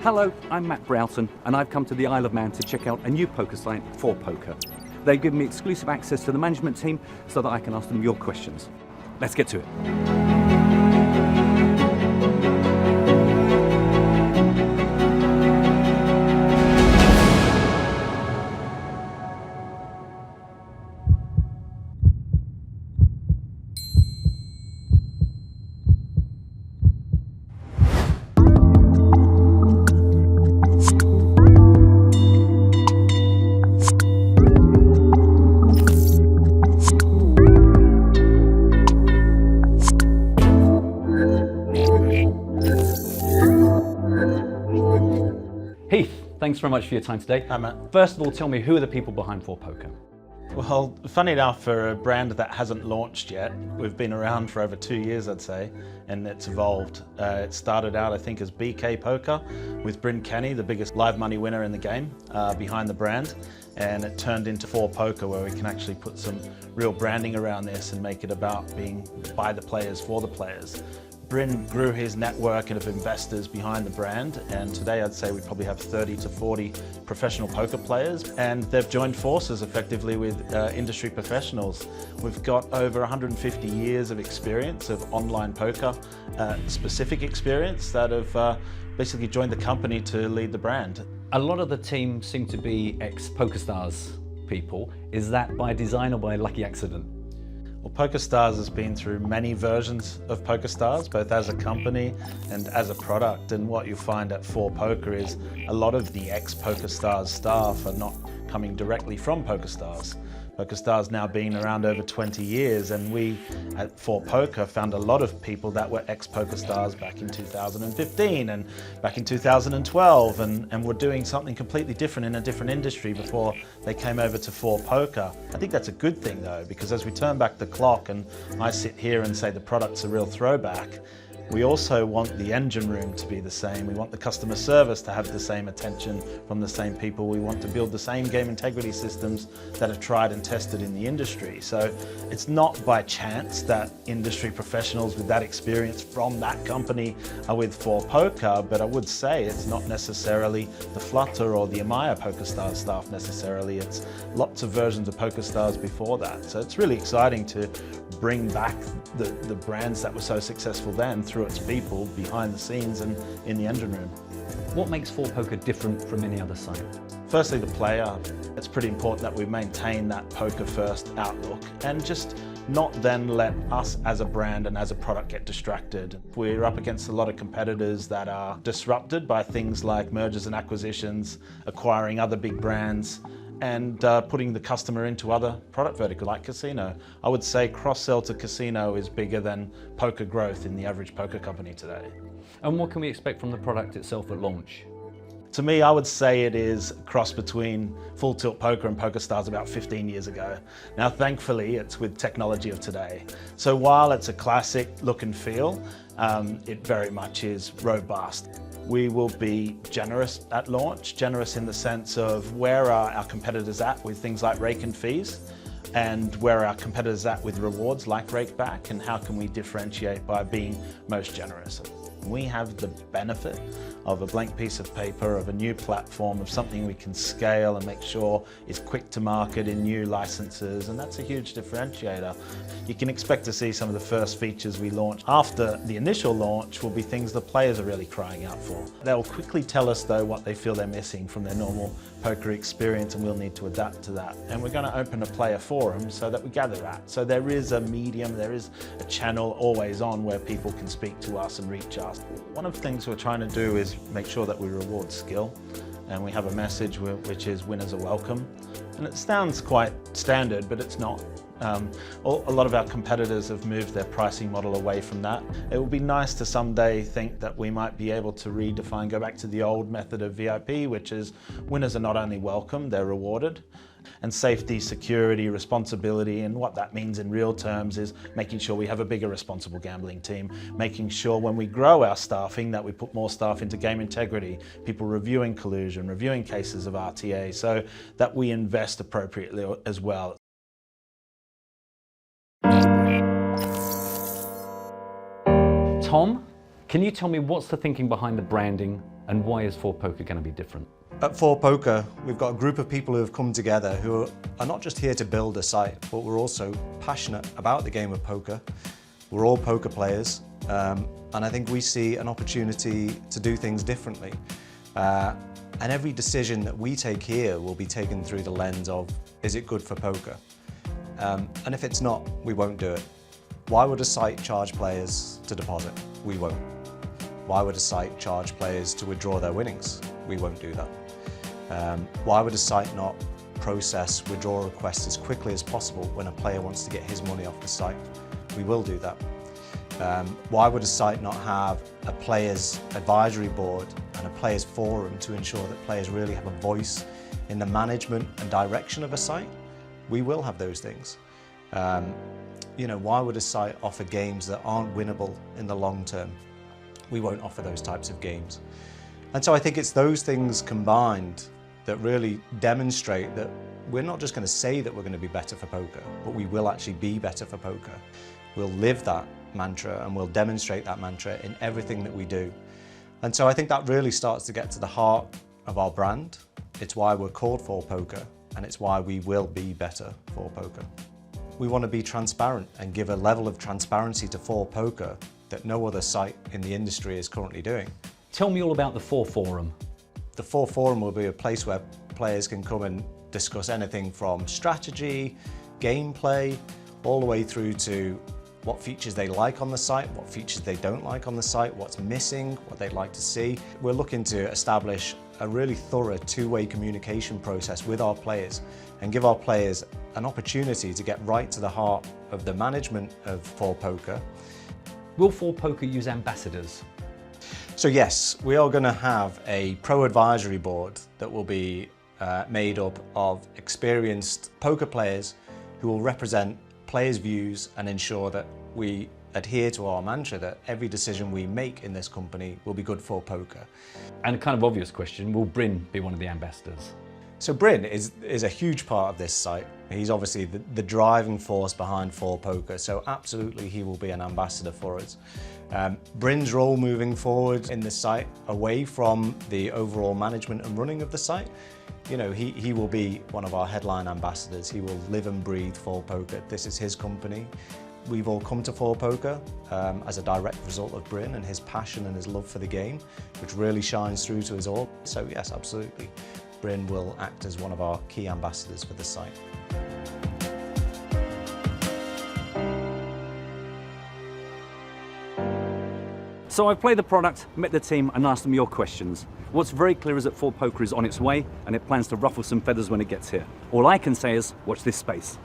Hello, I'm Matt Broughton, and I've come to the Isle of Man to check out a new poker site, 4Poker. They've given me exclusive access to the management team so that I can ask them your questions. Let's get to it. Heath, thanks very much for your time today. Hi, Matt. First of all, tell me, who are the people behind 4Poker? Well, funny enough, for a brand that hasn't launched yet, we've been around for over 2 years, I'd say, and it's evolved. It started out, I think, as BK Poker with Bryn Kenny, the biggest live money winner in the game, behind the brand. And it turned into 4Poker, where we can actually put some real branding around this and make it about being by the players, for the players. Bryn grew his network of investors behind the brand, and today I'd say we probably have 30 to 40 professional poker players, and they've joined forces effectively with industry professionals. We've got over 150 years of experience of online poker, specific experience that have basically joined the company to lead the brand. A lot of the team seem to be ex-PokerStars people. Is that by design or by lucky accident? Well, PokerStars has been through many versions of PokerStars, both as a company and as a product. And what you find at 4Poker is a lot of the ex-PokerStars staff are not coming directly from PokerStars. PokerStars now been around over 20 years, and we at 4Poker found a lot of people that were ex-PokerStars back in 2015 and back in 2012 and were doing something completely different in a different industry before they came over to 4Poker. I think that's a good thing though, because as we turn back the clock and I sit here and say the product's a real throwback, we also want the engine room to be the same. We want the customer service to have the same attention from the same people. We want to build the same game integrity systems that are tried and tested in the industry. So it's not by chance that industry professionals with that experience from that company are with 4Poker, but I would say it's not necessarily the Flutter or the Amaya PokerStars staff necessarily. It's lots of versions of PokerStars before that. So it's really exciting to bring back the brands that were so successful then through its people behind the scenes and in the engine room. What makes 4Poker different from any other site? Firstly, the player. It's pretty important that we maintain that poker-first outlook and just not then let us as a brand and as a product get distracted. We're up against a lot of competitors that are disrupted by things like mergers and acquisitions, acquiring other big brands, and putting the customer into other product verticals like casino. I would say cross-sell to casino is bigger than poker growth in the average poker company today. And what can we expect from the product itself at launch? To me, I would say it is a cross between Full Tilt Poker and PokerStars about 15 years ago. Now, thankfully, it's with technology of today. So while it's a classic look and feel, it very much is robust. We will be generous at launch, generous in the sense of where are our competitors at with things like rake and fees, and where are our competitors at with rewards like rake back, and how can we differentiate by being most generous. We have the benefit of a blank piece of paper, of a new platform, of something we can scale and make sure is quick to market in new licenses, and that's a huge differentiator. You can expect to see some of the first features we launch after the initial launch will be things the players are really crying out for. They'll quickly tell us though what they feel they're missing from their normal poker experience, and we'll need to adapt to that. And we're going to open a player forum so that we gather that. So there is a medium, there is a channel always on where people can speak to us and reach us. One of the things we're trying to do is make sure that we reward skill, and we have a message which is winners are welcome. And it sounds quite standard, but it's not. A lot of our competitors have moved their pricing model away from that. It would be nice to someday think that we might be able to redefine, go back to the old method of VIP, which is winners are not only welcome, they're rewarded. And safety, security, responsibility, and what that means in real terms is making sure we have a bigger responsible gambling team, making sure when we grow our staffing that we put more staff into game integrity, people reviewing collusion, reviewing cases of RTA, so that we invest appropriately as well. Tom, can you tell me what's the thinking behind the branding And why is 4Poker going to be different? At 4Poker, we've got a group of people who have come together who are not just here to build a site, but we're also passionate about the game of poker. We're all poker players, and I think we see an opportunity to do things differently. And every decision that we take here will be taken through the lens of, is it good for poker? And if it's not, we won't do it. Why would a site charge players to deposit? We won't. Why would a site charge players to withdraw their winnings? We won't do that. Why would a site not process withdrawal requests as quickly as possible when a player wants to get his money off the site? We will do that. Why would a site not have a players advisory board and a players forum to ensure that players really have a voice in the management and direction of a site? We will have those things. Why would a site offer games that aren't winnable in the long term? We won't offer those types of games. And so I think it's those things combined that really demonstrate that we're not just going to say that we're going to be better for poker, but we will actually be better for poker. We'll live that mantra and we'll demonstrate that mantra in everything that we do. And so I think that really starts to get to the heart of our brand. It's why we're called 4Poker, and it's why we will be better for poker. We want to be transparent and give a level of transparency to 4Poker that no other site in the industry is currently doing. Tell me all about the 4 Forum. The 4 Forum will be a place where players can come and discuss anything from strategy, gameplay, all the way through to what features they like on the site, what features they don't like on the site, what's missing, what they'd like to see. We're looking to establish a really thorough two-way communication process with our players and give our players an opportunity to get right to the heart of the management of 4Poker. Will 4Poker use ambassadors? So yes, we are going to have a pro advisory board that will be made up of experienced poker players who will represent players' views and ensure that we adhere to our mantra that every decision we make in this company will be good for poker. And a kind of obvious question, will Bryn be one of the ambassadors? So Bryn is a huge part of this site. He's obviously the driving force behind 4Poker, so absolutely he will be an ambassador for us. Bryn's role moving forward in the site, away from the overall management and running of the site, he will be one of our headline ambassadors. He will live and breathe 4Poker. This is his company. We've all come to 4Poker as a direct result of Bryn and his passion and his love for the game, which really shines through to us all. So yes, absolutely. Bryn will act as one of our key ambassadors for the site. So I've played the product, met the team and asked them your questions. What's very clear is that 4Poker is on its way and it plans to ruffle some feathers when it gets here. All I can say is watch this space.